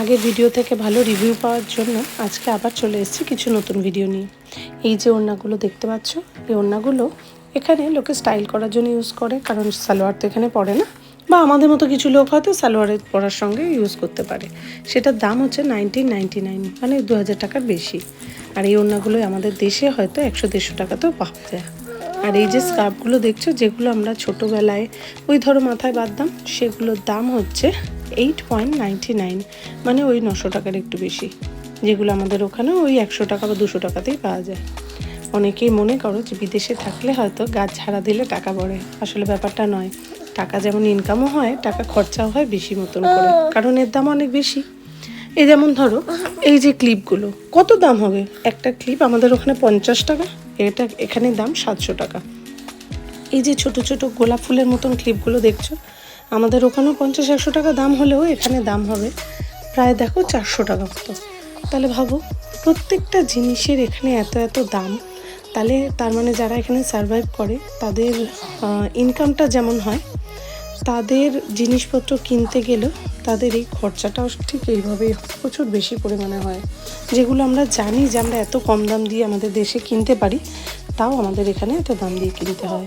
আগের ভিডিও থেকে ভালো রিভিউ পাওয়ার জন্য আজকে আবার চলে এসেছি কিছু নতুন ভিডিও নিয়ে। এই যে ওড়নাগুলো দেখতে পাচ্ছ, এই ওড়নাগুলো এখানে লোকে স্টাইল করার জন্য ইউজ করে, কারণ সালোয়ার তো এখানে পড়ে না, বা আমাদের মতো কিছু লোক হয়তো সালোয়ারের পরার সঙ্গে ইউজ করতে পারে। সেটার দাম হচ্ছে 1999, মানে 2000 টাকার বেশি। আর এই ওড়নাগুলো আমাদের দেশে হয়তো 100-150 টাকাতেও পাওয়া যায়। আর এই যে স্কার্ফগুলো দেখছো, যেগুলো আমরা ছোটোবেলায় ওই ধরো মাথায় বাঁধতাম, সেগুলোর দাম হচ্ছে 8.99, মানে ওই 900 টাকার একটু বেশি। যেগুলো আমাদের ওখানে ওই 100 টাকা বা 200 টাকাতেই পাওয়া যায়। অনেকেই মনে করো যে বিদেশে থাকলে হয়তো গাছ ঝাড়া দিলে টাকা পড়ে, আসলে ব্যাপারটা নয়। টাকা যেমন ইনকামও হয়, টাকা খরচাও হয় বেশি মতন করে, কারণ এর দাম অনেক বেশি। এই যেমন ধরো এই যে ক্লিপগুলো কত দাম হবে, একটা ক্লিপ আমাদের ওখানে 50 টাকা, এটা এখানে দাম 700 টাকা। এই যে ছোট ছোট গোলাপ ফুলের মতন ক্লিপগুলো দেখছো, আমাদের ওখানেও 50-100 টাকা দাম হলেও এখানে দাম হবে প্রায় দেখো 400 টাকা মতো। তাহলে ভাবো, প্রত্যেকটা জিনিসের এখানে এত এত দাম। তাহলে তার মানে যারা এখানে সারভাইভ করে তাদের ইনকামটা যেমন হয়, তাদের জিনিসপত্র কিনতে গেলেও তাদের এই খরচাটাও ঠিক এইভাবেই প্রচুর বেশি পরিমাণে হয়। যেগুলো আমরা জানি যে আমরা এত কম দাম দিয়ে আমাদের দেশে কিনতে পারি, তাও আমাদের এখানে এত দাম দিয়ে কিনতে হয়।